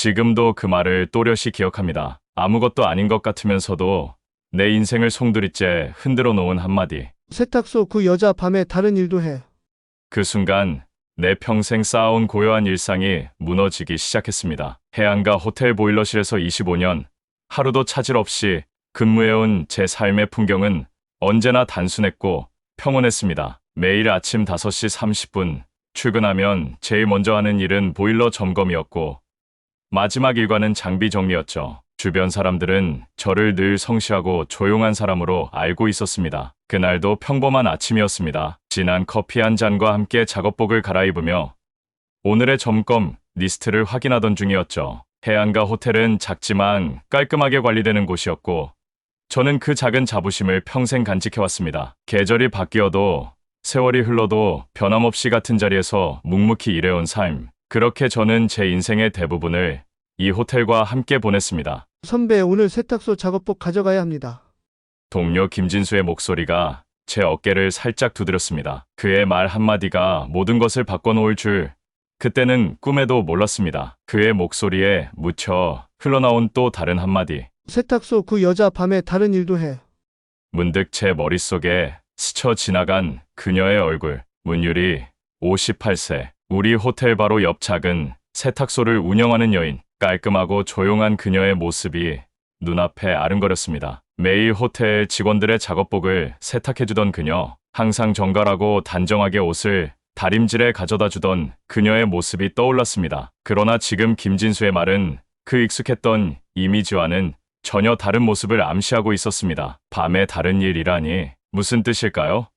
지금도 그 말을 또렷이 기억합니다. 아무것도 아닌 것 같으면서도 내 인생을 송두리째 흔들어 놓은 한마디. 세탁소 그 여자 밤에 다른 일도 해. 그 순간 내 평생 쌓아온 고요한 일상이 무너지기 시작했습니다. 해안가 호텔 보일러실에서 25년, 하루도 차질 없이 근무해온 제 삶의 풍경은 언제나 단순했고 평온했습니다. 매일 아침 5시 30분 출근하면 제일 먼저 하는 일은 보일러 점검이었고 마지막 일과는 장비 정리였죠. 주변 사람들은 저를 늘 성실하고 조용한 사람으로 알고 있었습니다. 그날도 평범한 아침이었습니다. 진한 커피 한 잔과 함께 작업복을 갈아입으며 오늘의 점검 리스트를 확인하던 중이었죠. 해안가 호텔은 작지만 깔끔하게 관리되는 곳이었고 저는 그 작은 자부심을 평생 간직해왔습니다. 계절이 바뀌어도 세월이 흘러도 변함없이 같은 자리에서 묵묵히 일해온 삶. 그렇게 저는 제 인생의 대부분을 이 호텔과 함께 보냈습니다. 선배, 오늘 세탁소 작업복 가져가야 합니다. 동료 김진수의 목소리가 제 어깨를 살짝 두드렸습니다. 그의 말 한마디가 모든 것을 바꿔놓을 줄 그때는 꿈에도 몰랐습니다. 그의 목소리에 묻혀 흘러나온 또 다른 한마디. 세탁소 그 여자 밤에 다른 일도 해. 문득 제 머릿속에 스쳐 지나간 그녀의 얼굴. 문유리, 58세. 우리 호텔 바로 옆 작은 세탁소를 운영하는 여인. 깔끔하고 조용한 그녀의 모습이 눈앞에 아른거렸습니다. 매일 호텔 직원들의 작업복을 세탁해주던 그녀. 항상 정갈하고 단정하게 옷을 다림질에 가져다 주던 그녀의 모습이 떠올랐습니다. 그러나 지금 김진수의 말은 그 익숙했던 이미지와는 전혀 다른 모습을 암시하고 있었습니다. 밤에 다른 일이라니 무슨 뜻일까요?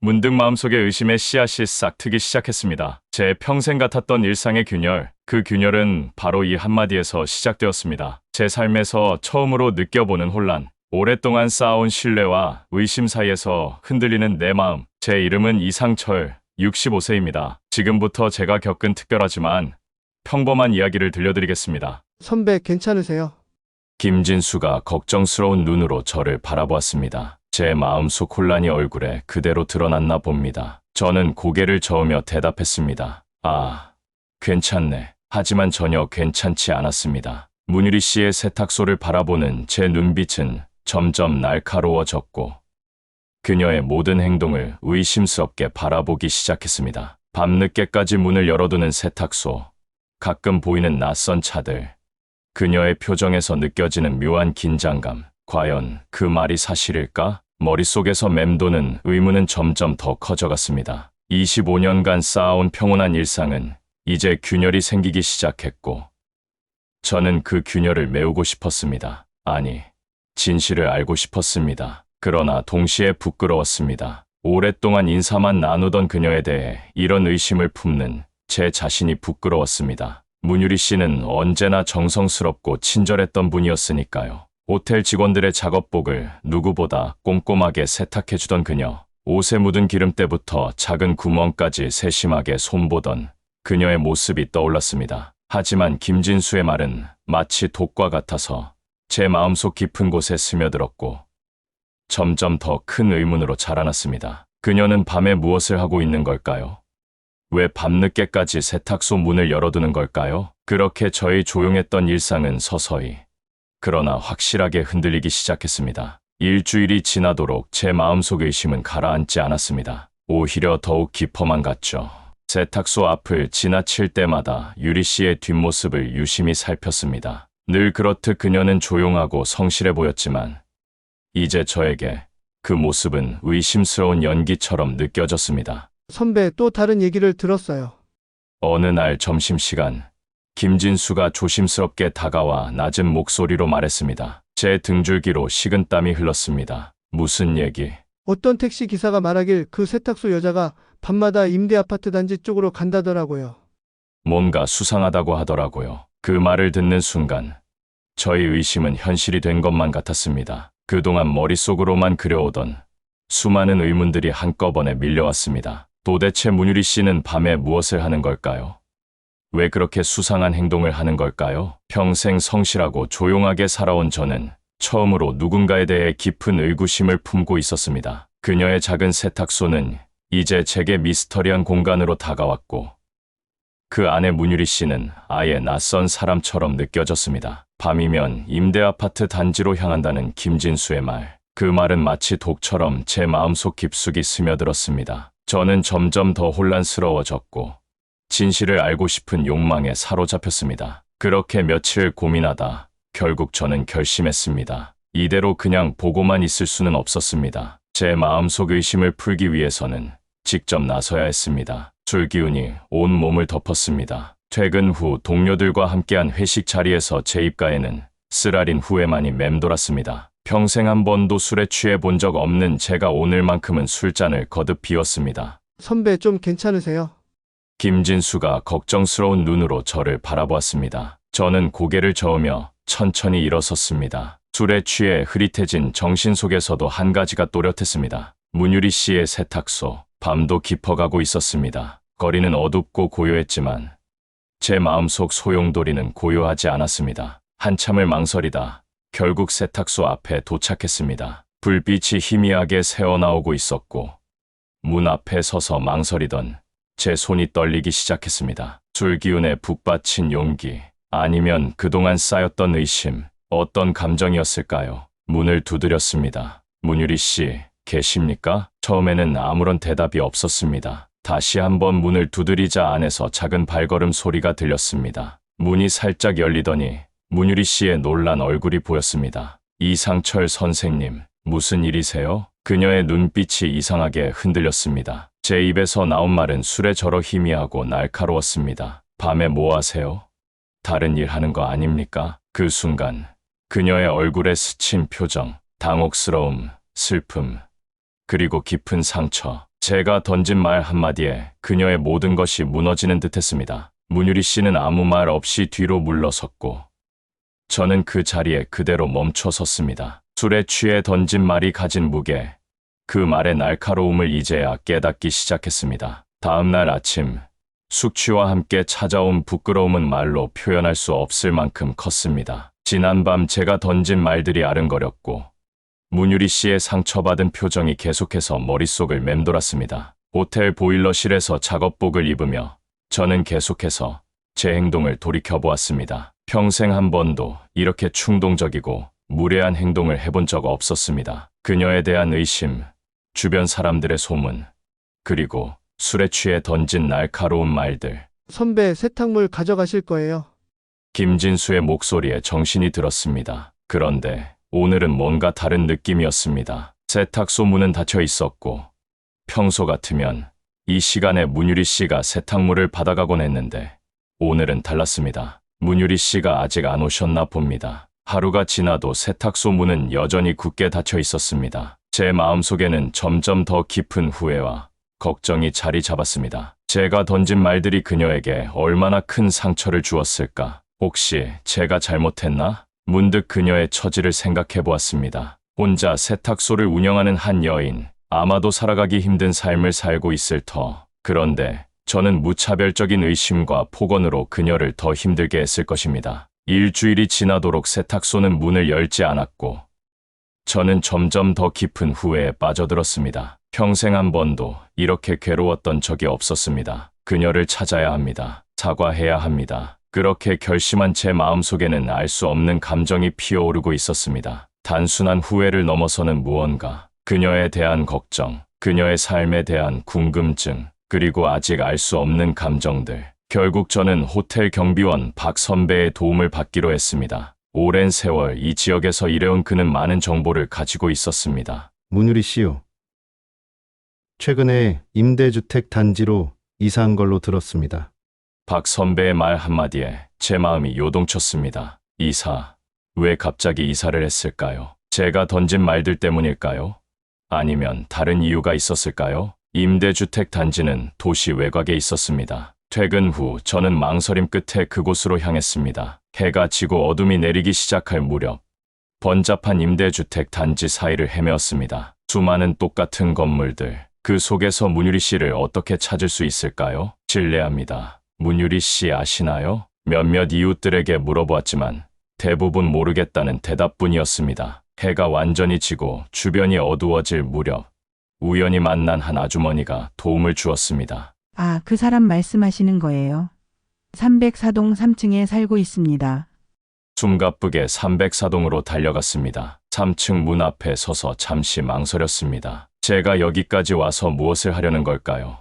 문득 마음속에 의심의 씨앗이 싹 트기 시작했습니다. 제 평생 같았던 일상의 균열, 그 균열은 바로 이 한마디에서 시작되었습니다. 제 삶에서 처음으로 느껴보는 혼란, 오랫동안 쌓아온 신뢰와 의심 사이에서 흔들리는 내 마음. 제 이름은 이상철, 65세입니다. 지금부터 제가 겪은 특별하지만 평범한 이야기를 들려드리겠습니다. 선배, 괜찮으세요? 김진수가 걱정스러운 눈으로 저를 바라보았습니다. 제 마음속 혼란이 얼굴에 그대로 드러났나 봅니다. 저는 고개를 저으며 대답했습니다. 아, 괜찮네. 하지만 전혀 괜찮지 않았습니다. 문유리 씨의 세탁소를 바라보는 제 눈빛은 점점 날카로워졌고 그녀의 모든 행동을 의심스럽게 바라보기 시작했습니다. 밤늦게까지 문을 열어두는 세탁소, 가끔 보이는 낯선 차들, 그녀의 표정에서 느껴지는 묘한 긴장감. 과연 그 말이 사실일까? 머릿속에서 맴도는 의문은 점점 더 커져갔습니다. 25년간 쌓아온 평온한 일상은 이제 균열이 생기기 시작했고 저는 그 균열을 메우고 싶었습니다. 아니, 진실을 알고 싶었습니다. 그러나 동시에 부끄러웠습니다. 오랫동안 인사만 나누던 그녀에 대해 이런 의심을 품는 제 자신이 부끄러웠습니다. 문유리 씨는 언제나 정성스럽고 친절했던 분이었으니까요. 호텔 직원들의 작업복을 누구보다 꼼꼼하게 세탁해주던 그녀. 옷에 묻은 기름때부터 작은 구멍까지 세심하게 손보던 그녀의 모습이 떠올랐습니다. 하지만 김진수의 말은 마치 독과 같아서 제 마음속 깊은 곳에 스며들었고 점점 더 큰 의문으로 자라났습니다. 그녀는 밤에 무엇을 하고 있는 걸까요? 왜 밤늦게까지 세탁소 문을 열어두는 걸까요? 그렇게 저의 조용했던 일상은 서서히 그러나 확실하게 흔들리기 시작했습니다. 일주일이 지나도록 제 마음속 의심은 가라앉지 않았습니다. 오히려 더욱 깊어만 갔죠. 세탁소 앞을 지나칠 때마다 유리 씨의 뒷모습을 유심히 살폈습니다. 늘 그렇듯 그녀는 조용하고 성실해 보였지만 이제 저에게 그 모습은 의심스러운 연기처럼 느껴졌습니다. 선배, 또 다른 얘기를 들었어요. 어느 날 점심시간, 김진수가 조심스럽게 다가와 낮은 목소리로 말했습니다. 제 등줄기로 식은땀이 흘렀습니다. 무슨 얘기? 어떤 택시 기사가 말하길 그 세탁소 여자가 밤마다 임대 아파트 단지 쪽으로 간다더라고요. 뭔가 수상하다고 하더라고요. 그 말을 듣는 순간 저의 의심은 현실이 된 것만 같았습니다. 그동안 머릿속으로만 그려오던 수많은 의문들이 한꺼번에 밀려왔습니다. 도대체 문유리 씨는 밤에 무엇을 하는 걸까요? 왜 그렇게 수상한 행동을 하는 걸까요? 평생 성실하고 조용하게 살아온 저는 처음으로 누군가에 대해 깊은 의구심을 품고 있었습니다. 그녀의 작은 세탁소는 이제 제게 미스터리한 공간으로 다가왔고 그 아내 문유리 씨는 아예 낯선 사람처럼 느껴졌습니다. 밤이면 임대 아파트 단지로 향한다는 김진수의 말. 그 말은 마치 독처럼 제 마음속 깊숙이 스며들었습니다. 저는 점점 더 혼란스러워졌고 진실을 알고 싶은 욕망에 사로잡혔습니다. 그렇게 며칠 고민하다 결국 저는 결심했습니다. 이대로 그냥 보고만 있을 수는 없었습니다. 제 마음속 의심을 풀기 위해서는 직접 나서야 했습니다. 술기운이 온 몸을 덮었습니다. 퇴근 후 동료들과 함께한 회식 자리에서 제 입가에는 쓰라린 후회만이 맴돌았습니다. 평생 한 번도 술에 취해 본 적 없는 제가 오늘만큼은 술잔을 거듭 비웠습니다. 선배 좀 괜찮으세요? 김진수가 걱정스러운 눈으로 저를 바라보았습니다. 저는 고개를 저으며 천천히 일어섰습니다. 술에 취해 흐릿해진 정신 속에서도 한 가지가 또렷했습니다. 문유리 씨의 세탁소, 밤도 깊어가고 있었습니다. 거리는 어둡고 고요했지만 제 마음속 소용돌이는 고요하지 않았습니다. 한참을 망설이다 결국 세탁소 앞에 도착했습니다. 불빛이 희미하게 새어나오고 있었고 문 앞에 서서 망설이던 제 손이 떨리기 시작했습니다. 술기운에 북받친 용기, 아니면 그동안 쌓였던 의심, 어떤 감정이었을까요? 문을 두드렸습니다. 문유리 씨, 계십니까? 처음에는 아무런 대답이 없었습니다. 다시 한번 문을 두드리자 안에서 작은 발걸음 소리가 들렸습니다. 문이 살짝 열리더니 문유리 씨의 놀란 얼굴이 보였습니다. 이상철 선생님, 무슨 일이세요? 그녀의 눈빛이 이상하게 흔들렸습니다. 제 입에서 나온 말은 술에 절어 희미하고 날카로웠습니다. 밤에 뭐 하세요? 다른 일 하는 거 아닙니까? 그 순간 그녀의 얼굴에 스친 표정, 당혹스러움, 슬픔, 그리고 깊은 상처. 제가 던진 말 한마디에 그녀의 모든 것이 무너지는 듯했습니다. 문유리 씨는 아무 말 없이 뒤로 물러섰고 저는 그 자리에 그대로 멈춰 섰습니다. 술에 취해 던진 말이 가진 무게, 그 말의 날카로움을 이제야 깨닫기 시작했습니다. 다음 날 아침, 숙취와 함께 찾아온 부끄러움은 말로 표현할 수 없을 만큼 컸습니다. 지난밤 제가 던진 말들이 아른거렸고 문유리 씨의 상처받은 표정이 계속해서 머릿속을 맴돌았습니다. 호텔 보일러실에서 작업복을 입으며 저는 계속해서 제 행동을 돌이켜보았습니다. 평생 한 번도 이렇게 충동적이고 무례한 행동을 해본 적 없었습니다. 그녀에 대한 의심, 주변 사람들의 소문, 그리고 술에 취해 던진 날카로운 말들. 선배 세탁물 가져가실 거예요. 김진수의 목소리에 정신이 들었습니다. 그런데 오늘은 뭔가 다른 느낌이었습니다. 세탁소 문은 닫혀 있었고 평소 같으면 이 시간에 문유리 씨가 세탁물을 받아가곤 했는데 오늘은 달랐습니다. 문유리 씨가 아직 안 오셨나 봅니다. 하루가 지나도 세탁소 문은 여전히 굳게 닫혀 있었습니다. 제 마음속에는 점점 더 깊은 후회와 걱정이 자리 잡았습니다. 제가 던진 말들이 그녀에게 얼마나 큰 상처를 주었을까? 혹시 제가 잘못했나? 문득 그녀의 처지를 생각해 보았습니다. 혼자 세탁소를 운영하는 한 여인, 아마도 살아가기 힘든 삶을 살고 있을 터. 그런데 저는 무차별적인 의심과 폭언으로 그녀를 더 힘들게 했을 것입니다. 일주일이 지나도록 세탁소는 문을 열지 않았고 저는 점점 더 깊은 후회에 빠져들었습니다. 평생 한 번도 이렇게 괴로웠던 적이 없었습니다. 그녀를 찾아야 합니다. 사과해야 합니다. 그렇게 결심한 제 마음속에는 알 수 없는 감정이 피어오르고 있었습니다. 단순한 후회를 넘어서는 무언가, 그녀에 대한 걱정, 그녀의 삶에 대한 궁금증, 그리고 아직 알 수 없는 감정들. 결국 저는 호텔 경비원 박 선배의 도움을 받기로 했습니다. 오랜 세월 이 지역에서 일해온 그는 많은 정보를 가지고 있었습니다. 문유리 씨요. 최근에 임대주택 단지로 이사한 걸로 들었습니다. 박 선배의 말 한마디에 제 마음이 요동쳤습니다. 이사, 왜 갑자기 이사를 했을까요? 제가 던진 말들 때문일까요? 아니면 다른 이유가 있었을까요? 임대주택 단지는 도시 외곽에 있었습니다. 퇴근 후 저는 망설임 끝에 그곳으로 향했습니다. 해가 지고 어둠이 내리기 시작할 무렵 번잡한 임대주택 단지 사이를 헤매었습니다. 수많은 똑같은 건물들, 그 속에서 문유리 씨를 어떻게 찾을 수 있을까요? 실례합니다. 문유리 씨 아시나요? 몇몇 이웃들에게 물어보았지만 대부분 모르겠다는 대답뿐이었습니다. 해가 완전히 지고 주변이 어두워질 무렵 우연히 만난 한 아주머니가 도움을 주었습니다. 아, 그 사람 말씀하시는 거예요. 304동 3층에 살고 있습니다. 숨가쁘게 304동으로 달려갔습니다. 3층 문 앞에 서서 잠시 망설였습니다. 제가 여기까지 와서 무엇을 하려는 걸까요?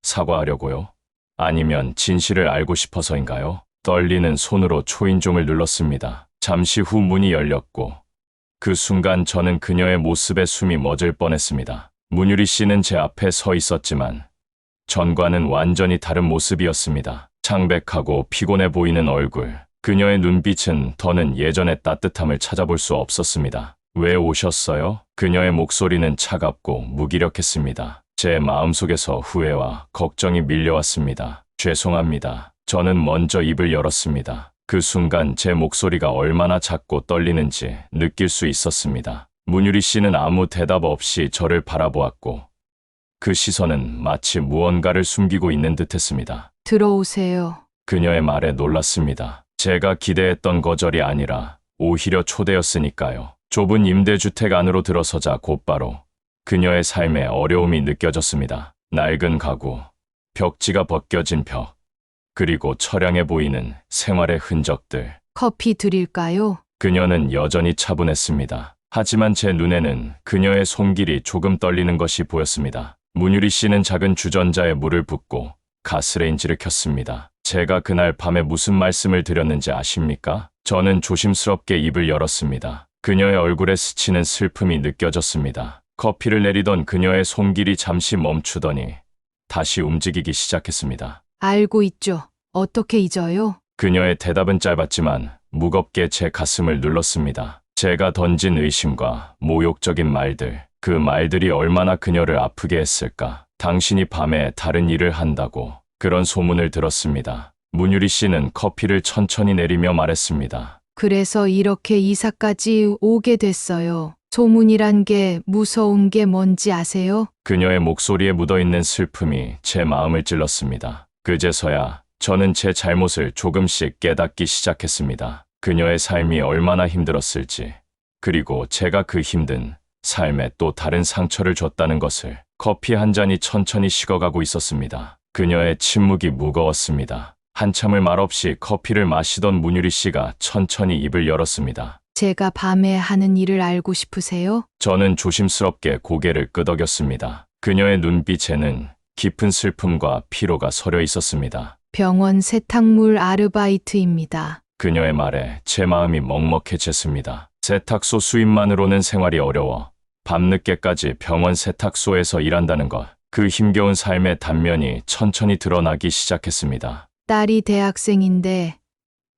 사과하려고요? 아니면 진실을 알고 싶어서인가요? 떨리는 손으로 초인종을 눌렀습니다. 잠시 후 문이 열렸고 그 순간 저는 그녀의 모습에 숨이 멎을 뻔했습니다. 문유리 씨는 제 앞에 서 있었지만 전과는 완전히 다른 모습이었습니다. 창백하고 피곤해 보이는 얼굴, 그녀의 눈빛은 더는 예전의 따뜻함을 찾아볼 수 없었습니다. 왜 오셨어요? 그녀의 목소리는 차갑고 무기력했습니다. 제 마음속에서 후회와 걱정이 밀려왔습니다. 죄송합니다. 저는 먼저 입을 열었습니다. 그 순간 제 목소리가 얼마나 작고 떨리는지 느낄 수 있었습니다. 문유리 씨는 아무 대답 없이 저를 바라보았고 그 시선은 마치 무언가를 숨기고 있는 듯했습니다. 들어오세요. 그녀의 말에 놀랐습니다. 제가 기대했던 거절이 아니라 오히려 초대였으니까요. 좁은 임대주택 안으로 들어서자 곧바로 그녀의 삶에 어려움이 느껴졌습니다. 낡은 가구, 벽지가 벗겨진 벽, 그리고 처량해 보이는 생활의 흔적들. 커피 드릴까요? 그녀는 여전히 차분했습니다. 하지만 제 눈에는 그녀의 손길이 조금 떨리는 것이 보였습니다. 문유리 씨는 작은 주전자에 물을 붓고 가스레인지를 켰습니다. 제가 그날 밤에 무슨 말씀을 드렸는지 아십니까? 저는 조심스럽게 입을 열었습니다. 그녀의 얼굴에 스치는 슬픔이 느껴졌습니다. 커피를 내리던 그녀의 손길이 잠시 멈추더니 다시 움직이기 시작했습니다. 알고 있죠. 어떻게 잊어요? 그녀의 대답은 짧았지만 무겁게 제 가슴을 눌렀습니다. 제가 던진 의심과 모욕적인 말들, 그 말들이 얼마나 그녀를 아프게 했을까. 당신이 밤에 다른 일을 한다고 그런 소문을 들었습니다. 문유리 씨는 커피를 천천히 내리며 말했습니다. 그래서 이렇게 이사까지 오게 됐어요. 소문이란 게 무서운 게 뭔지 아세요? 그녀의 목소리에 묻어있는 슬픔이 제 마음을 찔렀습니다. 그제서야 저는 제 잘못을 조금씩 깨닫기 시작했습니다. 그녀의 삶이 얼마나 힘들었을지, 그리고 제가 그 힘든 삶에 또 다른 상처를 줬다는 것을. 커피 한 잔이 천천히 식어가고 있었습니다. 그녀의 침묵이 무거웠습니다. 한참을 말없이 커피를 마시던 문유리 씨가 천천히 입을 열었습니다. 제가 밤에 하는 일을 알고 싶으세요? 저는 조심스럽게 고개를 끄덕였습니다. 그녀의 눈빛에는 깊은 슬픔과 피로가 서려 있었습니다. 병원 세탁물 아르바이트입니다. 그녀의 말에 제 마음이 먹먹해졌습니다. 세탁소 수입만으로는 생활이 어려워 밤늦게까지 병원 세탁소에서 일한다는 것, 그 힘겨운 삶의 단면이 천천히 드러나기 시작했습니다. 딸이 대학생인데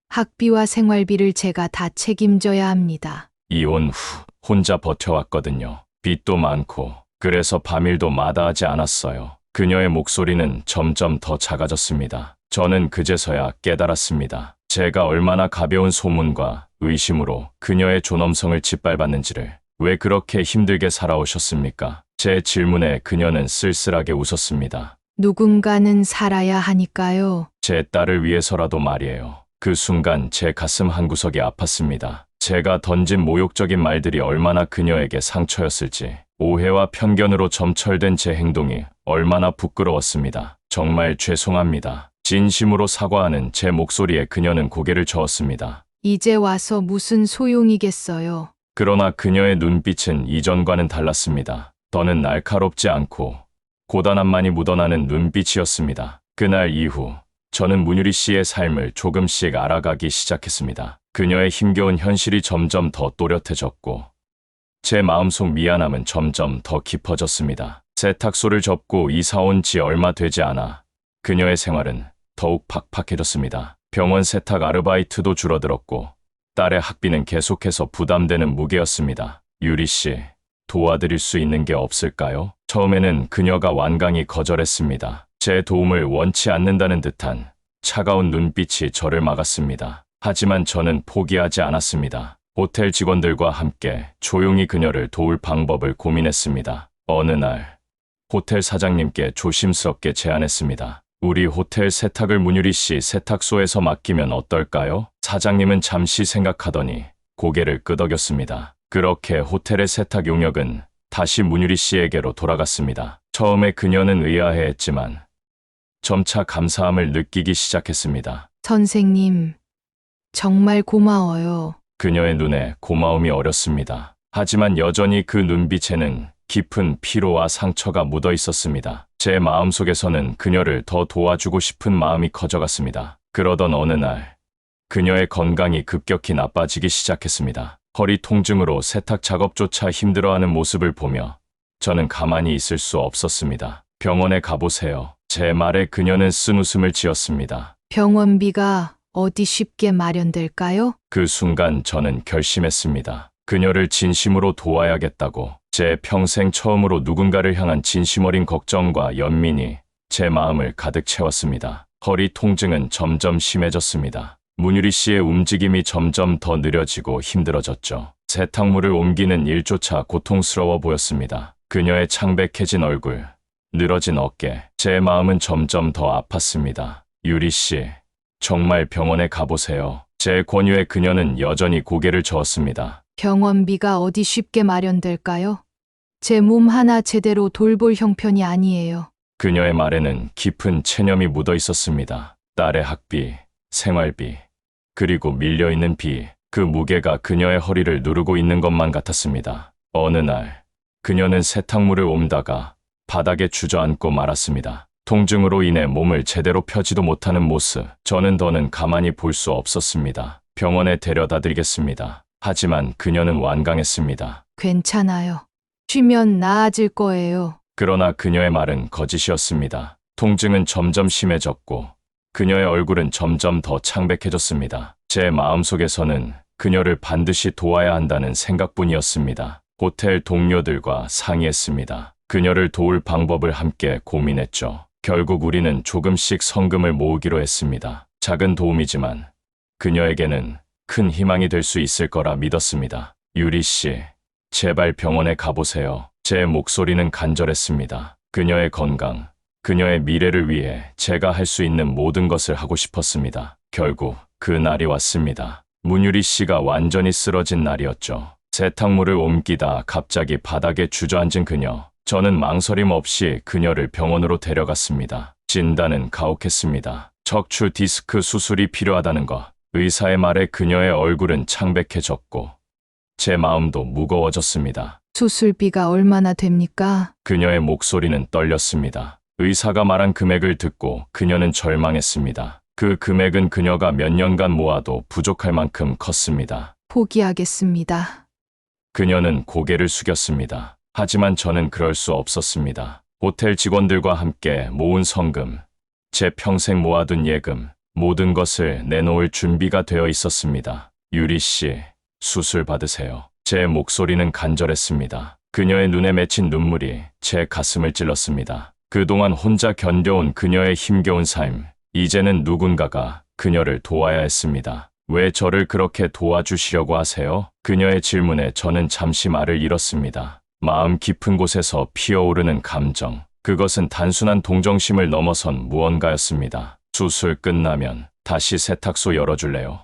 학비와 생활비를 제가 다 책임져야 합니다. 이혼 후 혼자 버텨왔거든요. 빚도 많고 그래서 밤일도 마다하지 않았어요. 그녀의 목소리는 점점 더 작아졌습니다. 저는 그제서야 깨달았습니다. 제가 얼마나 가벼운 소문과 의심으로 그녀의 존엄성을 짓밟았는지를. 왜 그렇게 힘들게 살아오셨습니까? 제 질문에 그녀는 쓸쓸하게 웃었습니다. 누군가는 살아야 하니까요. 제 딸을 위해서라도 말이에요. 그 순간 제 가슴 한구석이 아팠습니다. 제가 던진 모욕적인 말들이 얼마나 그녀에게 상처였을지, 오해와 편견으로 점철된 제 행동이 얼마나 부끄러웠습니다. 정말 죄송합니다. 진심으로 사과하는 제 목소리에 그녀는 고개를 저었습니다. 이제 와서 무슨 소용이겠어요. 그러나 그녀의 눈빛은 이전과는 달랐습니다. 더는 날카롭지 않고 고단함만이 묻어나는 눈빛이었습니다. 그날 이후 저는 문유리 씨의 삶을 조금씩 알아가기 시작했습니다. 그녀의 힘겨운 현실이 점점 더 또렷해졌고 제 마음속 미안함은 점점 더 깊어졌습니다. 세탁소를 접고 이사 온 지 얼마 되지 않아 그녀의 생활은 더욱 팍팍해졌습니다. 병원 세탁 아르바이트도 줄어들었고 딸의 학비는 계속해서 부담되는 무게였습니다. 유리 씨, 도와드릴 수 있는 게 없을까요? 처음에는 그녀가 완강히 거절했습니다. 제 도움을 원치 않는다는 듯한 차가운 눈빛이 저를 막았습니다. 하지만 저는 포기하지 않았습니다. 호텔 직원들과 함께 조용히 그녀를 도울 방법을 고민했습니다. 어느 날 호텔 사장님께 조심스럽게 제안했습니다. 우리 호텔 세탁을 문유리 씨 세탁소에서 맡기면 어떨까요? 사장님은 잠시 생각하더니 고개를 끄덕였습니다. 그렇게 호텔의 세탁 용역은 다시 문유리 씨에게로 돌아갔습니다. 처음에 그녀는 의아해했지만 점차 감사함을 느끼기 시작했습니다. 선생님, 정말 고마워요. 그녀의 눈에 고마움이 어렸습니다. 하지만 여전히 그 눈빛에는 깊은 피로와 상처가 묻어 있었습니다. 제 마음속에서는 그녀를 더 도와주고 싶은 마음이 커져갔습니다. 그러던 어느 날, 그녀의 건강이 급격히 나빠지기 시작했습니다. 허리 통증으로 세탁 작업조차 힘들어하는 모습을 보며 저는 가만히 있을 수 없었습니다. 병원에 가보세요. 제 말에 그녀는 쓴웃음을 지었습니다. 병원비가 어디 쉽게 마련될까요? 그 순간 저는 결심했습니다. 그녀를 진심으로 도와야겠다고. 제 평생 처음으로 누군가를 향한 진심 어린 걱정과 연민이 제 마음을 가득 채웠습니다. 허리 통증은 점점 심해졌습니다. 문유리 씨의 움직임이 점점 더 느려지고 힘들어졌죠. 세탁물을 옮기는 일조차 고통스러워 보였습니다. 그녀의 창백해진 얼굴, 늘어진 어깨, 제 마음은 점점 더 아팠습니다. 유리 씨, 정말 병원에 가보세요. 제 권유에 그녀는 여전히 고개를 저었습니다. 병원비가 어디 쉽게 마련될까요? 제 몸 하나 제대로 돌볼 형편이 아니에요. 그녀의 말에는 깊은 체념이 묻어 있었습니다. 딸의 학비, 생활비, 그리고 밀려있는 비, 그 무게가 그녀의 허리를 누르고 있는 것만 같았습니다. 어느 날, 그녀는 세탁물을 옮다가 바닥에 주저앉고 말았습니다. 통증으로 인해 몸을 제대로 펴지도 못하는 모습, 저는 더는 가만히 볼 수 없었습니다. 병원에 데려다 드리겠습니다. 하지만 그녀는 완강했습니다. 괜찮아요. 쉬면 나아질 거예요. 그러나 그녀의 말은 거짓이었습니다. 통증은 점점 심해졌고 그녀의 얼굴은 점점 더 창백해졌습니다. 제 마음속에서는 그녀를 반드시 도와야 한다는 생각뿐이었습니다. 호텔 동료들과 상의했습니다. 그녀를 도울 방법을 함께 고민했죠. 결국 우리는 조금씩 성금을 모으기로 했습니다. 작은 도움이지만 그녀에게는 큰 희망이 될 수 있을 거라 믿었습니다. 유리 씨, 제발 병원에 가보세요. 제 목소리는 간절했습니다. 그녀의 건강, 그녀의 미래를 위해 제가 할 수 있는 모든 것을 하고 싶었습니다. 결국 그 날이 왔습니다. 문유리 씨가 완전히 쓰러진 날이었죠. 세탁물을 옮기다 갑자기 바닥에 주저앉은 그녀. 저는 망설임 없이 그녀를 병원으로 데려갔습니다. 진단은 가혹했습니다. 척추 디스크 수술이 필요하다는 것. 의사의 말에 그녀의 얼굴은 창백해졌고 제 마음도 무거워졌습니다. 수술비가 얼마나 됩니까? 그녀의 목소리는 떨렸습니다. 의사가 말한 금액을 듣고 그녀는 절망했습니다. 그 금액은 그녀가 몇 년간 모아도 부족할 만큼 컸습니다. 포기하겠습니다. 그녀는 고개를 숙였습니다. 하지만 저는 그럴 수 없었습니다. 호텔 직원들과 함께 모은 성금, 제 평생 모아둔 예금, 모든 것을 내놓을 준비가 되어 있었습니다. 유리 씨, 수술 받으세요. 제 목소리는 간절했습니다. 그녀의 눈에 맺힌 눈물이 제 가슴을 찔렀습니다. 그동안 혼자 견뎌온 그녀의 힘겨운 삶, 이제는 누군가가 그녀를 도와야 했습니다. 왜 저를 그렇게 도와주시려고 하세요? 그녀의 질문에 저는 잠시 말을 잃었습니다. 마음 깊은 곳에서 피어오르는 감정, 그것은 단순한 동정심을 넘어선 무언가였습니다. 수술 끝나면 다시 세탁소 열어줄래요?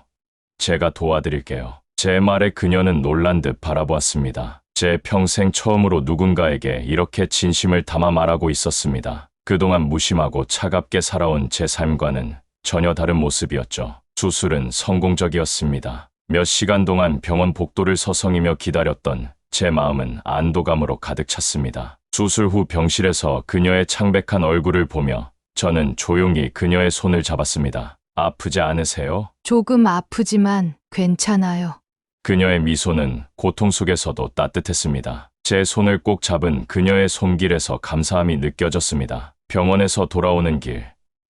제가 도와드릴게요. 제 말에 그녀는 놀란 듯 바라보았습니다. 제 평생 처음으로 누군가에게 이렇게 진심을 담아 말하고 있었습니다. 그동안 무심하고 차갑게 살아온 제 삶과는 전혀 다른 모습이었죠. 수술은 성공적이었습니다. 몇 시간 동안 병원 복도를 서성이며 기다렸던 제 마음은 안도감으로 가득 찼습니다. 수술 후 병실에서 그녀의 창백한 얼굴을 보며 저는 조용히 그녀의 손을 잡았습니다. 아프지 않으세요? 조금 아프지만 괜찮아요. 그녀의 미소는 고통 속에서도 따뜻했습니다. 제 손을 꼭 잡은 그녀의 손길에서 감사함이 느껴졌습니다. 병원에서 돌아오는 길,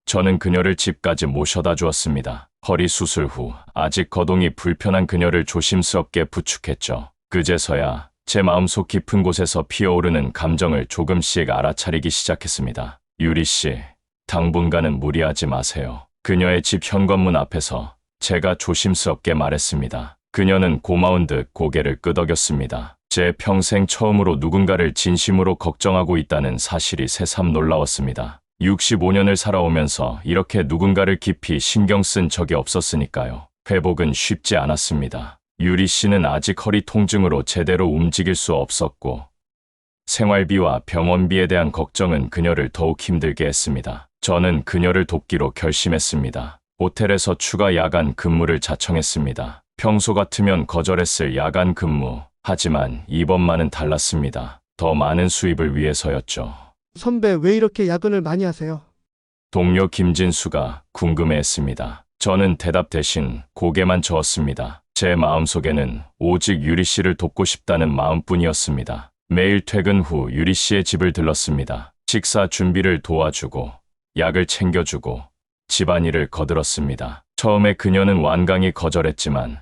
저는 그녀를 집까지 모셔다 주었습니다. 허리 수술 후 아직 거동이 불편한 그녀를 조심스럽게 부축했죠. 그제서야 제 마음속 깊은 곳에서 피어오르는 감정을 조금씩 알아차리기 시작했습니다. 유리 씨, 당분간은 무리하지 마세요. 그녀의 집 현관문 앞에서 제가 조심스럽게 말했습니다. 그녀는 고마운 듯 고개를 끄덕였습니다. 제 평생 처음으로 누군가를 진심으로 걱정하고 있다는 사실이 새삼 놀라웠습니다. 65년을 살아오면서 이렇게 누군가를 깊이 신경 쓴 적이 없었으니까요. 회복은 쉽지 않았습니다. 유리 씨는 아직 허리 통증으로 제대로 움직일 수 없었고 생활비와 병원비에 대한 걱정은 그녀를 더욱 힘들게 했습니다. 저는 그녀를 돕기로 결심했습니다. 호텔에서 추가 야간 근무를 자청했습니다. 평소 같으면 거절했을 야간 근무. 하지만 이번만은 달랐습니다. 더 많은 수입을 위해서였죠. 선배, 왜 이렇게 야근을 많이 하세요? 동료 김진수가 궁금해했습니다. 저는 대답 대신 고개만 저었습니다. 제 마음속에는 오직 유리 씨를 돕고 싶다는 마음뿐이었습니다. 매일 퇴근 후 유리 씨의 집을 들렀습니다. 식사 준비를 도와주고 약을 챙겨주고 집안일을 거들었습니다. 처음에 그녀는 완강히 거절했지만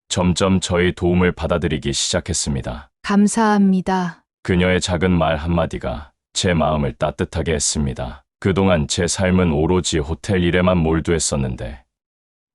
점점 저의 도움을 받아들이기 시작했습니다. 감사합니다. 그녀의 작은 말 한마디가 제 마음을 따뜻하게 했습니다. 그동안 제 삶은 오로지 호텔 일에만 몰두했었는데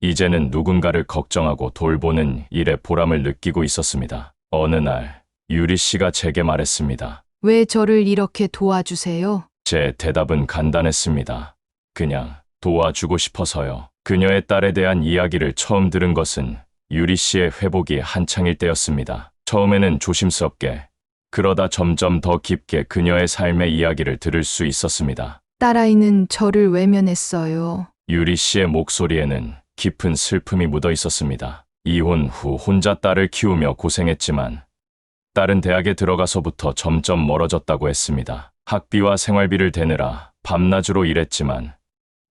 이제는 누군가를 걱정하고 돌보는 일에 보람을 느끼고 있었습니다. 어느 날 유리 씨가 제게 말했습니다. 왜 저를 이렇게 도와주세요? 제 대답은 간단했습니다. 그냥 도와주고 싶어서요. 그녀의 딸에 대한 이야기를 처음 들은 것은 유리 씨의 회복이 한창일 때였습니다. 처음에는 조심스럽게, 그러다 점점 더 깊게 그녀의 삶의 이야기를 들을 수 있었습니다. 딸아이는 저를 외면했어요. 유리 씨의 목소리에는 깊은 슬픔이 묻어 있었습니다. 이혼 후 혼자 딸을 키우며 고생했지만 딸은 대학에 들어가서부터 점점 멀어졌다고 했습니다. 학비와 생활비를 대느라 밤낮으로 일했지만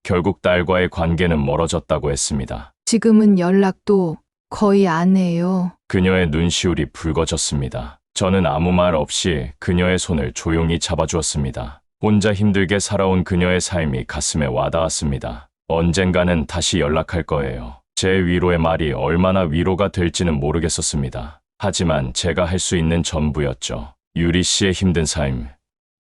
결국 딸과의 관계는 멀어졌다고 했습니다. 지금은 연락도 거의 안 해요. 그녀의 눈시울이 붉어졌습니다. 저는 아무 말 없이 그녀의 손을 조용히 잡아주었습니다. 혼자 힘들게 살아온 그녀의 삶이 가슴에 와닿았습니다. 언젠가는 다시 연락할 거예요. 제 위로의 말이 얼마나 위로가 될지는 모르겠었습니다. 하지만 제가 할 수 있는 전부였죠. 유리 씨의 힘든 삶,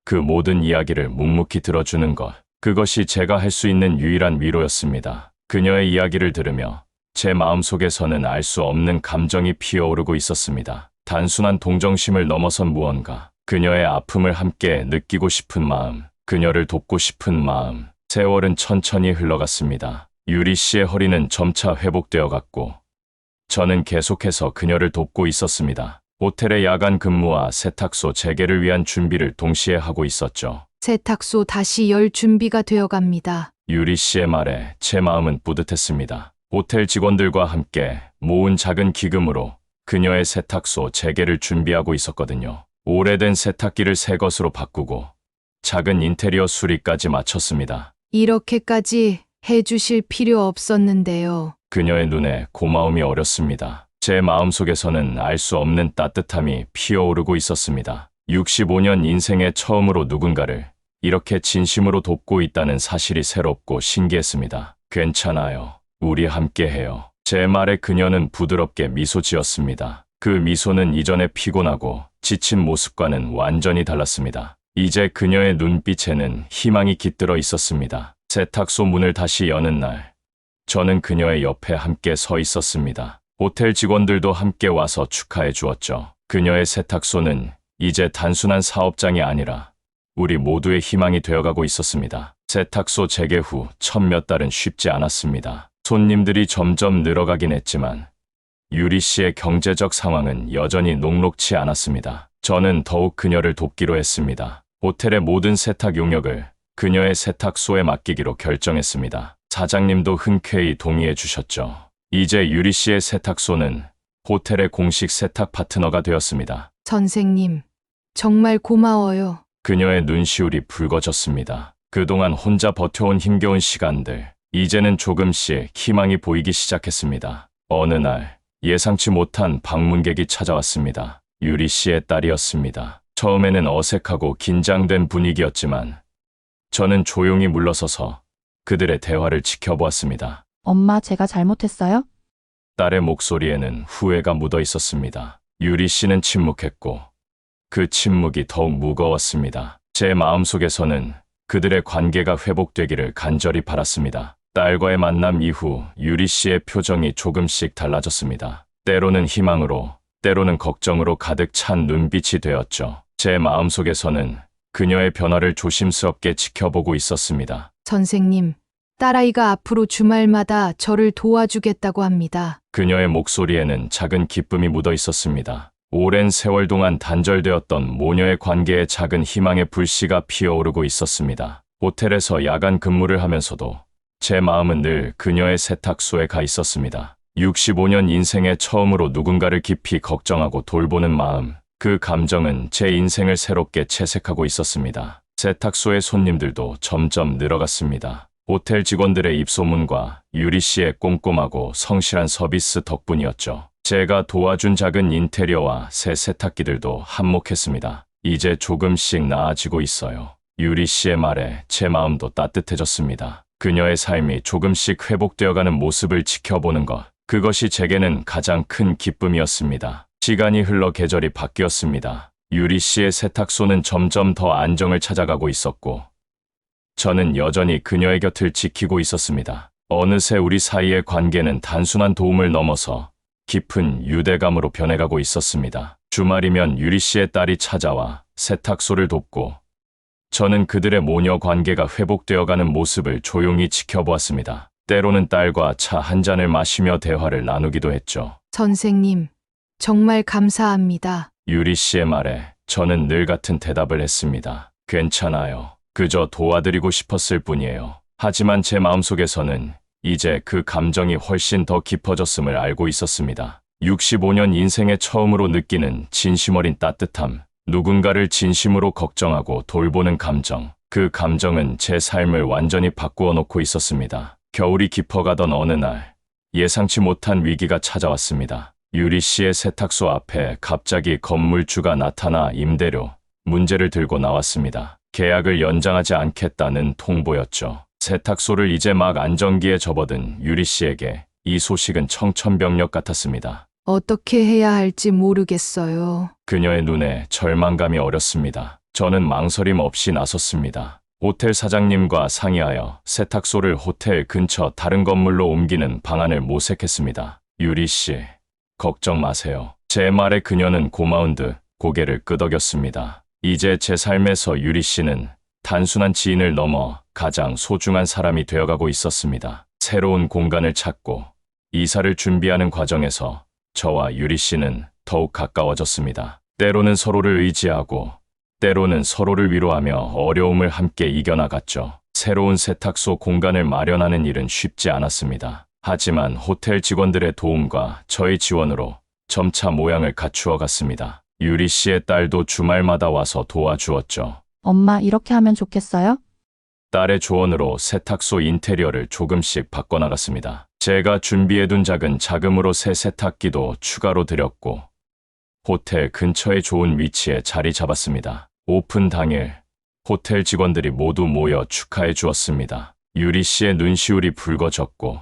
그 모든 이야기를 묵묵히 들어주는 것, 그것이 제가 할 수 있는 유일한 위로였습니다. 그녀의 이야기를 들으며 제 마음속에서는 알 수 없는 감정이 피어오르고 있었습니다. 단순한 동정심을 넘어선 무언가, 그녀의 아픔을 함께 느끼고 싶은 마음, 그녀를 돕고 싶은 마음. 세월은 천천히 흘러갔습니다. 유리 씨의 허리는 점차 회복되어 갔고 저는 계속해서 그녀를 돕고 있었습니다. 호텔의 야간 근무와 세탁소 재개를 위한 준비를 동시에 하고 있었죠. 세탁소 다시 열 준비가 되어 갑니다. 유리 씨의 말에 제 마음은 뿌듯했습니다. 호텔 직원들과 함께 모은 작은 기금으로 그녀의 세탁소 재개를 준비하고 있었거든요. 오래된 세탁기를 새 것으로 바꾸고 작은 인테리어 수리까지 마쳤습니다. 이렇게까지 해주실 필요 없었는데요. 그녀의 눈에 고마움이 어렸습니다. 제 마음속에서는 알 수 없는 따뜻함이 피어오르고 있었습니다. 65년 인생의 처음으로 누군가를 이렇게 진심으로 돕고 있다는 사실이 새롭고 신기했습니다. 괜찮아요. 우리 함께해요. 제 말에 그녀는 부드럽게 미소 지었습니다. 그 미소는 이전에 피곤하고 지친 모습과는 완전히 달랐습니다. 이제 그녀의 눈빛에는 희망이 깃들어 있었습니다. 세탁소 문을 다시 여는 날, 저는 그녀의 옆에 함께 서 있었습니다. 호텔 직원들도 함께 와서 축하해 주었죠. 그녀의 세탁소는 이제 단순한 사업장이 아니라 우리 모두의 희망이 되어가고 있었습니다. 세탁소 재개 후 첫 몇 달은 쉽지 않았습니다. 손님들이 점점 늘어가긴 했지만 유리 씨의 경제적 상황은 여전히 녹록치 않았습니다. 저는 더욱 그녀를 돕기로 했습니다. 호텔의 모든 세탁 용역을 그녀의 세탁소에 맡기기로 결정했습니다. 사장님도 흔쾌히 동의해 주셨죠. 이제 유리 씨의 세탁소는 호텔의 공식 세탁 파트너가 되었습니다. 선생님, 정말 고마워요. 그녀의 눈시울이 붉어졌습니다. 그동안 혼자 버텨온 힘겨운 시간들, 이제는 조금씩 희망이 보이기 시작했습니다. 어느 날 예상치 못한 방문객이 찾아왔습니다. 유리 씨의 딸이었습니다. 처음에는 어색하고 긴장된 분위기였지만 저는 조용히 물러서서 그들의 대화를 지켜보았습니다. 엄마, 제가 잘못했어요? 딸의 목소리에는 후회가 묻어 있었습니다. 유리 씨는 침묵했고 그 침묵이 더욱 무거웠습니다. 제 마음속에서는 그들의 관계가 회복되기를 간절히 바랐습니다. 딸과의 만남 이후 유리 씨의 표정이 조금씩 달라졌습니다. 때로는 희망으로, 때로는 걱정으로 가득 찬 눈빛이 되었죠. 제 마음속에서는 그녀의 변화를 조심스럽게 지켜보고 있었습니다. 선생님, 딸아이가 앞으로 주말마다 저를 도와주겠다고 합니다. 그녀의 목소리에는 작은 기쁨이 묻어 있었습니다. 오랜 세월 동안 단절되었던 모녀의 관계에 작은 희망의 불씨가 피어오르고 있었습니다. 호텔에서 야간 근무를 하면서도 제 마음은 늘 그녀의 세탁소에 가 있었습니다. 65년 인생에 처음으로 누군가를 깊이 걱정하고 돌보는 마음, 그 감정은 제 인생을 새롭게 채색하고 있었습니다. 세탁소의 손님들도 점점 늘어갔습니다. 호텔 직원들의 입소문과 유리 씨의 꼼꼼하고 성실한 서비스 덕분이었죠. 제가 도와준 작은 인테리어와 새 세탁기들도 한몫했습니다. 이제 조금씩 나아지고 있어요. 유리 씨의 말에 제 마음도 따뜻해졌습니다. 그녀의 삶이 조금씩 회복되어가는 모습을 지켜보는 것, 그것이 제게는 가장 큰 기쁨이었습니다. 시간이 흘러 계절이 바뀌었습니다. 유리 씨의 세탁소는 점점 더 안정을 찾아가고 있었고, 저는 여전히 그녀의 곁을 지키고 있었습니다. 어느새 우리 사이의 관계는 단순한 도움을 넘어서 깊은 유대감으로 변해가고 있었습니다. 주말이면 유리 씨의 딸이 찾아와 세탁소를 돕고, 저는 그들의 모녀 관계가 회복되어가는 모습을 조용히 지켜보았습니다. 때로는 딸과 차 한 잔을 마시며 대화를 나누기도 했죠. 선생님, 정말 감사합니다. 유리 씨의 말에 저는 늘 같은 대답을 했습니다. 괜찮아요. 그저 도와드리고 싶었을 뿐이에요. 하지만 제 마음속에서는 이제 그 감정이 훨씬 더 깊어졌음을 알고 있었습니다. 65년 인생에 처음으로 느끼는 진심 어린 따뜻함, 누군가를 진심으로 걱정하고 돌보는 감정, 그 감정은 제 삶을 완전히 바꾸어 놓고 있었습니다. 겨울이 깊어가던 어느 날, 예상치 못한 위기가 찾아왔습니다. 유리 씨의 세탁소 앞에 갑자기 건물주가 나타나 임대료 문제를 들고 나왔습니다. 계약을 연장하지 않겠다는 통보였죠. 세탁소를 이제 막 안정기에 접어든 유리 씨에게 이 소식은 청천벽력 같았습니다. 어떻게 해야 할지 모르겠어요. 그녀의 눈에 절망감이 어렸습니다. 저는 망설임 없이 나섰습니다. 호텔 사장님과 상의하여 세탁소를 호텔 근처 다른 건물로 옮기는 방안을 모색했습니다. 유리 씨, 걱정 마세요. 제 말에 그녀는 고마운 듯 고개를 끄덕였습니다. 이제 제 삶에서 유리 씨는 단순한 지인을 넘어 가장 소중한 사람이 되어가고 있었습니다. 새로운 공간을 찾고 이사를 준비하는 과정에서 저와 유리 씨는 더욱 가까워졌습니다. 때로는 서로를 의지하고 때로는 서로를 위로하며 어려움을 함께 이겨나갔죠. 새로운 세탁소 공간을 마련하는 일은 쉽지 않았습니다. 하지만 호텔 직원들의 도움과 저의 지원으로 점차 모양을 갖추어 갔습니다. 유리 씨의 딸도 주말마다 와서 도와주었죠. 엄마, 이렇게 하면 좋겠어요? 딸의 조언으로 세탁소 인테리어를 조금씩 바꿔나갔습니다. 제가 준비해둔 작은 자금으로 새 세탁기도 추가로 들였고 호텔 근처에 좋은 위치에 자리 잡았습니다. 오픈 당일 호텔 직원들이 모두 모여 축하해 주었습니다. 유리 씨의 눈시울이 붉어졌고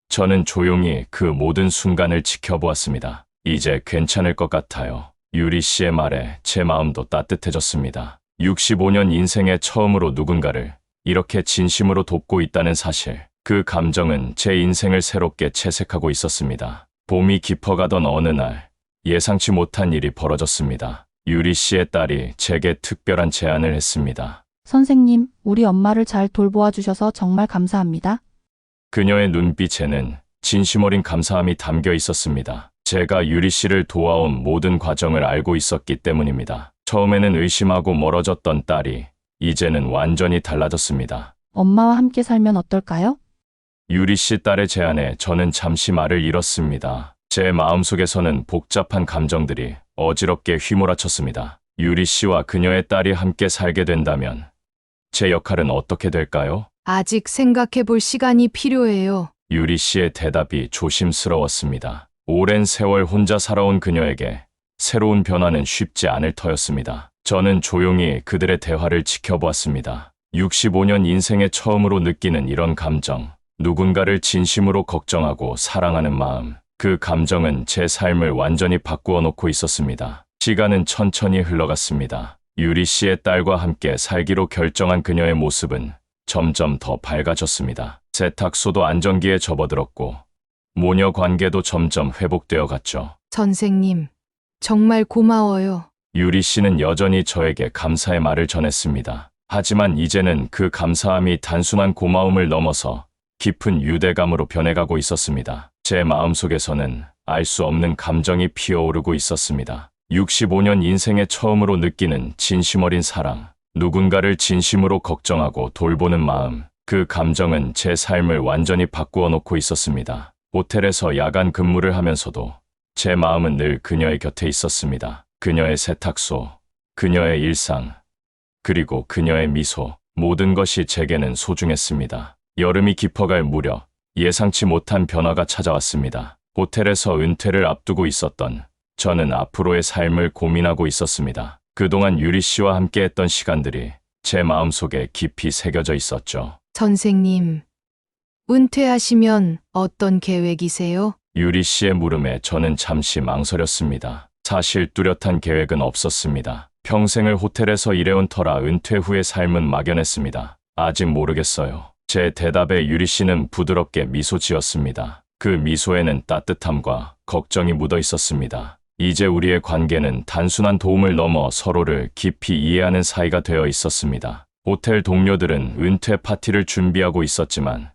저는 조용히 그 모든 순간을 지켜보았습니다. 이제 괜찮을 것 같아요. 유리 씨의 말에 제 마음도 따뜻해졌습니다. 65년 인생에 처음으로 누군가를 이렇게 진심으로 돕고 있다는 사실, 그 감정은 제 인생을 새롭게 채색하고 있었습니다. 봄이 깊어가던 어느 날 예상치 못한 일이 벌어졌습니다. 유리 씨의 딸이 제게 특별한 제안을 했습니다. 선생님, 우리 엄마를 잘 돌보아 주셔서 정말 감사합니다. 그녀의 눈빛에는 진심 어린 감사함이 담겨 있었습니다. 제가 유리 씨를 도와온 모든 과정을 알고 있었기 때문입니다. 처음에는 의심하고 멀어졌던 딸이 이제는 완전히 달라졌습니다. 엄마와 함께 살면 어떨까요? 유리 씨 딸의 제안에 저는 잠시 말을 잃었습니다. 제 마음속에서는 복잡한 감정들이 어지럽게 휘몰아쳤습니다. 유리 씨와 그녀의 딸이 함께 살게 된다면 제 역할은 어떻게 될까요? 아직 생각해 볼 시간이 필요해요. 유리 씨의 대답이 조심스러웠습니다. 오랜 세월 혼자 살아온 그녀에게 새로운 변화는 쉽지 않을 터였습니다. 저는 조용히 그들의 대화를 지켜보았습니다. 65년 인생에 처음으로 느끼는 이런 감정, 누군가를 진심으로 걱정하고 사랑하는 마음, 그 감정은 제 삶을 완전히 바꾸어 놓고 있었습니다. 시간은 천천히 흘러갔습니다. 유리 씨의 딸과 함께 살기로 결정한 그녀의 모습은 점점 더 밝아졌습니다. 세탁소도 안정기에 접어들었고 모녀 관계도 점점 회복되어 갔죠. 선생님, 정말 고마워요. 유리 씨는 여전히 저에게 감사의 말을 전했습니다. 하지만 이제는 그 감사함이 단순한 고마움을 넘어서 깊은 유대감으로 변해가고 있었습니다. 제 마음속에서는 알 수 없는 감정이 피어오르고 있었습니다. 65년 인생에 처음으로 느끼는 진심 어린 사랑, 누군가를 진심으로 걱정하고 돌보는 마음, 그 감정은 제 삶을 완전히 바꾸어 놓고 있었습니다. 호텔에서 야간 근무를 하면서도 제 마음은 늘 그녀의 곁에 있었습니다. 그녀의 세탁소, 그녀의 일상, 그리고 그녀의 미소, 모든 것이 제게는 소중했습니다. 여름이 깊어갈 무렵 예상치 못한 변화가 찾아왔습니다. 호텔에서 은퇴를 앞두고 있었던 저는 앞으로의 삶을 고민하고 있었습니다. 그동안 유리 씨와 함께했던 시간들이 제 마음속에 깊이 새겨져 있었죠. 선생님, 은퇴하시면 어떤 계획이세요? 유리 씨의 물음에 저는 잠시 망설였습니다. 사실 뚜렷한 계획은 없었습니다. 평생을 호텔에서 일해온 터라 은퇴 후의 삶은 막연했습니다. 아직 모르겠어요. 제 대답에 유리 씨는 부드럽게 미소 지었습니다. 그 미소에는 따뜻함과 걱정이 묻어 있었습니다. 이제 우리의 관계는 단순한 도움을 넘어 서로를 깊이 이해하는 사이가 되어 있었습니다. 호텔 동료들은 은퇴 파티를 준비하고 있었지만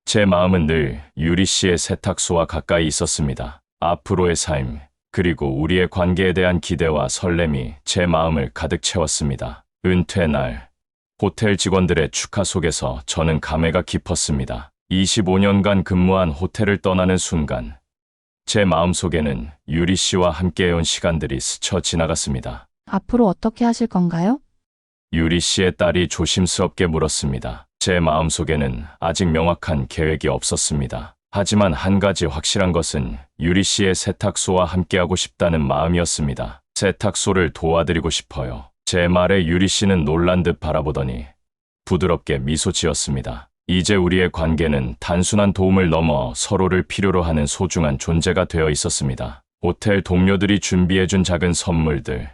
제 마음은 늘 유리 씨의 세탁소와 가까이 있었습니다. 앞으로의 삶, 그리고 우리의 관계에 대한 기대와 설렘이 제 마음을 가득 채웠습니다. 은퇴 날, 호텔 직원들의 축하 속에서 저는 감회가 깊었습니다. 25년간 근무한 호텔을 떠나는 순간, 제 마음속에는 유리 씨와 함께해온 시간들이 스쳐 지나갔습니다. 앞으로 어떻게 하실 건가요? 유리 씨의 딸이 조심스럽게 물었습니다. 제 마음속에는 아직 명확한 계획이 없었습니다. 하지만 한 가지 확실한 것은 유리 씨의 세탁소와 함께하고 싶다는 마음이었습니다. 세탁소를 도와드리고 싶어요. 제 말에 유리 씨는 놀란 듯 바라보더니 부드럽게 미소 지었습니다. 이제 우리의 관계는 단순한 도움을 넘어 서로를 필요로 하는 소중한 존재가 되어 있었습니다. 호텔 동료들이 준비해준 작은 선물들,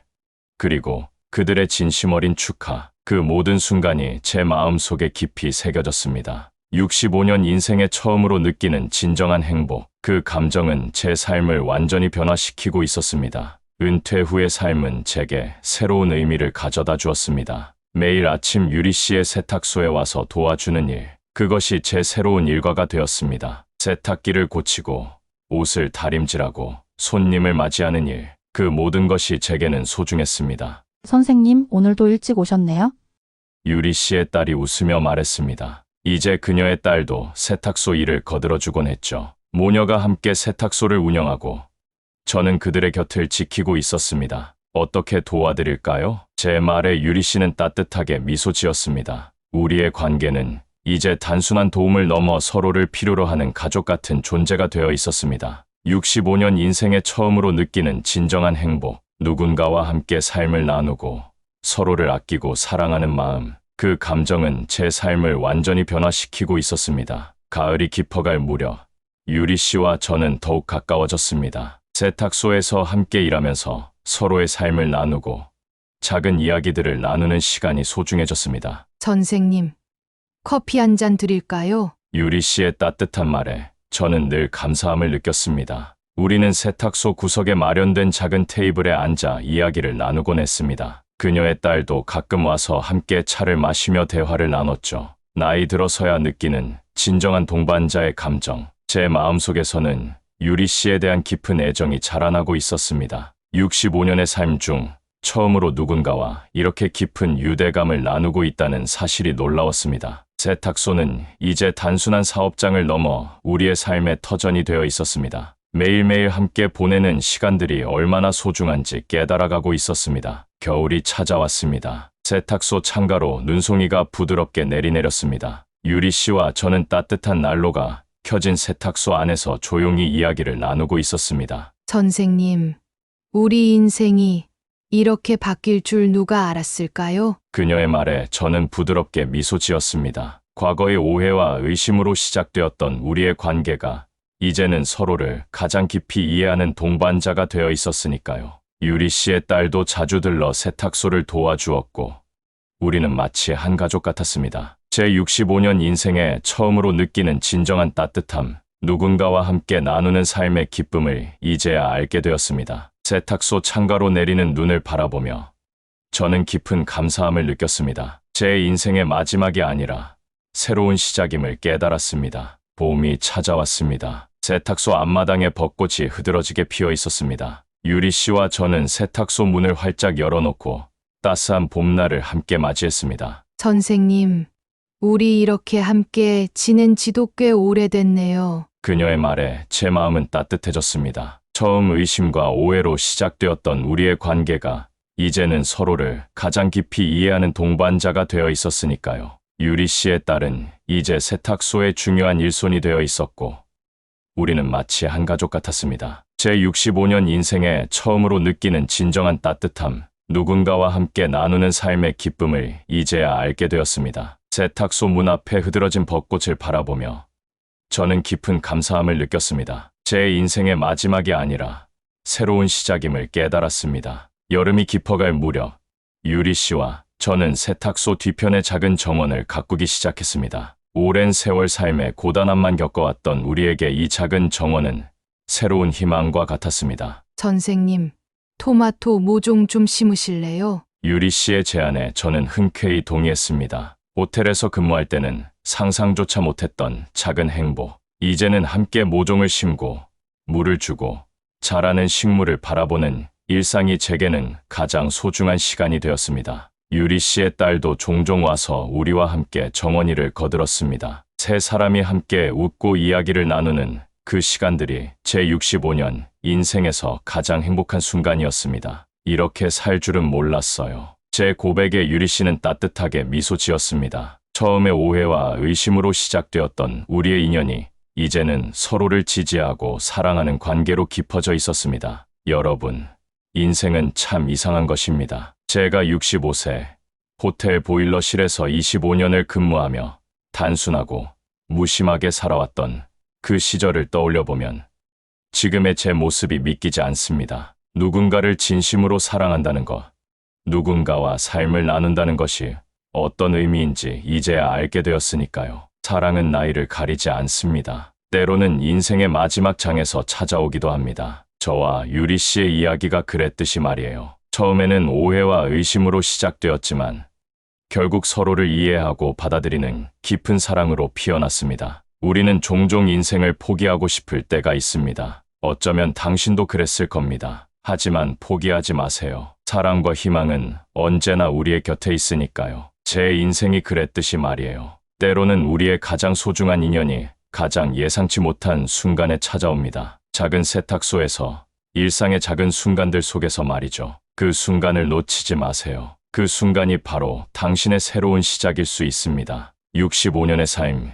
그리고 그들의 진심 어린 축하, 그 모든 순간이 제 마음속에 깊이 새겨졌습니다. 65년 인생에 처음으로 느끼는 진정한 행복, 그 감정은 제 삶을 완전히 변화시키고 있었습니다. 은퇴 후의 삶은 제게 새로운 의미를 가져다 주었습니다. 매일 아침 유리 씨의 세탁소에 와서 도와주는 일, 그것이 제 새로운 일과가 되었습니다. 세탁기를 고치고, 옷을 다림질하고, 손님을 맞이하는 일, 그 모든 것이 제게는 소중했습니다. 선생님, 오늘도 일찍 오셨네요? 유리 씨의 딸이 웃으며 말했습니다. 이제 그녀의 딸도 세탁소 일을 거들어주곤 했죠. 모녀가 함께 세탁소를 운영하고 저는 그들의 곁을 지키고 있었습니다. 어떻게 도와드릴까요? 제 말에 유리 씨는 따뜻하게 미소 지었습니다. 우리의 관계는 이제 단순한 도움을 넘어 서로를 필요로 하는 가족 같은 존재가 되어 있었습니다. 65년 인생에 처음으로 느끼는 진정한 행복, 누군가와 함께 삶을 나누고 서로를 아끼고 사랑하는 마음, 그 감정은 제 삶을 완전히 변화시키고 있었습니다. 가을이 깊어갈 무렵 유리 씨와 저는 더욱 가까워졌습니다. 세탁소에서 함께 일하면서 서로의 삶을 나누고 작은 이야기들을 나누는 시간이 소중해졌습니다. 선생님, 커피 한 잔 드릴까요? 유리 씨의 따뜻한 말에 저는 늘 감사함을 느꼈습니다. 우리는 세탁소 구석에 마련된 작은 테이블에 앉아 이야기를 나누곤 했습니다. 그녀의 딸도 가끔 와서 함께 차를 마시며 대화를 나눴죠. 나이 들어서야 느끼는 진정한 동반자의 감정. 제 마음속에서는 유리 씨에 대한 깊은 애정이 자라나고 있었습니다. 65년의 삶 중 처음으로 누군가와 이렇게 깊은 유대감을 나누고 있다는 사실이 놀라웠습니다. 세탁소는 이제 단순한 사업장을 넘어 우리의 삶의 터전이 되어 있었습니다. 매일매일 함께 보내는 시간들이 얼마나 소중한지 깨달아가고 있었습니다. 겨울이 찾아왔습니다. 세탁소 창가로 눈송이가 부드럽게 내리내렸습니다. 유리 씨와 저는 따뜻한 난로가 켜진 세탁소 안에서 조용히 이야기를 나누고 있었습니다. 선생님, 우리 인생이 이렇게 바뀔 줄 누가 알았을까요? 그녀의 말에 저는 부드럽게 미소 지었습니다. 과거의 오해와 의심으로 시작되었던 우리의 관계가 이제는 서로를 가장 깊이 이해하는 동반자가 되어 있었으니까요. 유리 씨의 딸도 자주 들러 세탁소를 도와주었고 우리는 마치 한 가족 같았습니다. 제 65년 인생에 처음으로 느끼는 진정한 따뜻함, 누군가와 함께 나누는 삶의 기쁨을 이제야 알게 되었습니다. 세탁소 창가로 내리는 눈을 바라보며 저는 깊은 감사함을 느꼈습니다. 제 인생의 마지막이 아니라 새로운 시작임을 깨달았습니다. 봄이 찾아왔습니다. 세탁소 앞마당에 벚꽃이 흐드러지게 피어 있었습니다. 유리 씨와 저는 세탁소 문을 활짝 열어놓고 따스한 봄날을 함께 맞이했습니다. 선생님, 우리 이렇게 함께 지낸 지도 꽤 오래됐네요. 그녀의 말에 제 마음은 따뜻해졌습니다. 처음 의심과 오해로 시작되었던 우리의 관계가 이제는 서로를 가장 깊이 이해하는 동반자가 되어 있었으니까요. 유리 씨의 딸은 이제 세탁소의 중요한 일손이 되어 있었고 우리는 마치 한 가족 같았습니다. 제 65년 인생에 처음으로 느끼는 진정한 따뜻함, 누군가와 함께 나누는 삶의 기쁨을 이제야 알게 되었습니다. 세탁소 문 앞에 흐드러진 벚꽃을 바라보며 저는 깊은 감사함을 느꼈습니다. 제 인생의 마지막이 아니라 새로운 시작임을 깨달았습니다. 여름이 깊어갈 무렵 유리 씨와 저는 세탁소 뒤편의 작은 정원을 가꾸기 시작했습니다. 오랜 세월 삶의 고단함만 겪어왔던 우리에게 이 작은 정원은 새로운 희망과 같았습니다. 선생님, 토마토 모종 좀 심으실래요? 유리 씨의 제안에 저는 흔쾌히 동의했습니다. 호텔에서 근무할 때는 상상조차 못했던 작은 행복. 이제는 함께 모종을 심고 물을 주고 자라는 식물을 바라보는 일상이 제게는 가장 소중한 시간이 되었습니다. 유리 씨의 딸도 종종 와서 우리와 함께 정원이를 거들었습니다. 세 사람이 함께 웃고 이야기를 나누는 그 시간들이 제 65년 인생에서 가장 행복한 순간이었습니다. 이렇게 살 줄은 몰랐어요. 제 고백에 유리 씨는 따뜻하게 미소 지었습니다. 처음에 오해와 의심으로 시작되었던 우리의 인연이 이제는 서로를 지지하고 사랑하는 관계로 깊어져 있었습니다. 여러분, 인생은 참 이상한 것입니다. 제가 65세, 호텔 보일러실에서 25년을 근무하며 단순하고 무심하게 살아왔던 그 시절을 떠올려보면 지금의 제 모습이 믿기지 않습니다. 누군가를 진심으로 사랑한다는 것, 누군가와 삶을 나눈다는 것이 어떤 의미인지 이제야 알게 되었으니까요. 사랑은 나이를 가리지 않습니다. 때로는 인생의 마지막 장에서 찾아오기도 합니다. 저와 유리 씨의 이야기가 그랬듯이 말이에요. 처음에는 오해와 의심으로 시작되었지만 결국 서로를 이해하고 받아들이는 깊은 사랑으로 피어났습니다. 우리는 종종 인생을 포기하고 싶을 때가 있습니다. 어쩌면 당신도 그랬을 겁니다. 하지만 포기하지 마세요. 사랑과 희망은 언제나 우리의 곁에 있으니까요. 제 인생이 그랬듯이 말이에요. 때로는 우리의 가장 소중한 인연이 가장 예상치 못한 순간에 찾아옵니다. 작은 세탁소에서 일상의 작은 순간들 속에서 말이죠. 그 순간을 놓치지 마세요. 그 순간이 바로 당신의 새로운 시작일 수 있습니다. 65년의 삶,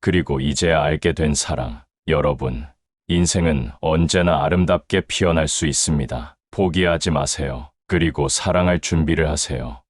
그리고 이제야 알게 된 사랑. 여러분, 인생은 언제나 아름답게 피어날 수 있습니다. 포기하지 마세요. 그리고 사랑할 준비를 하세요.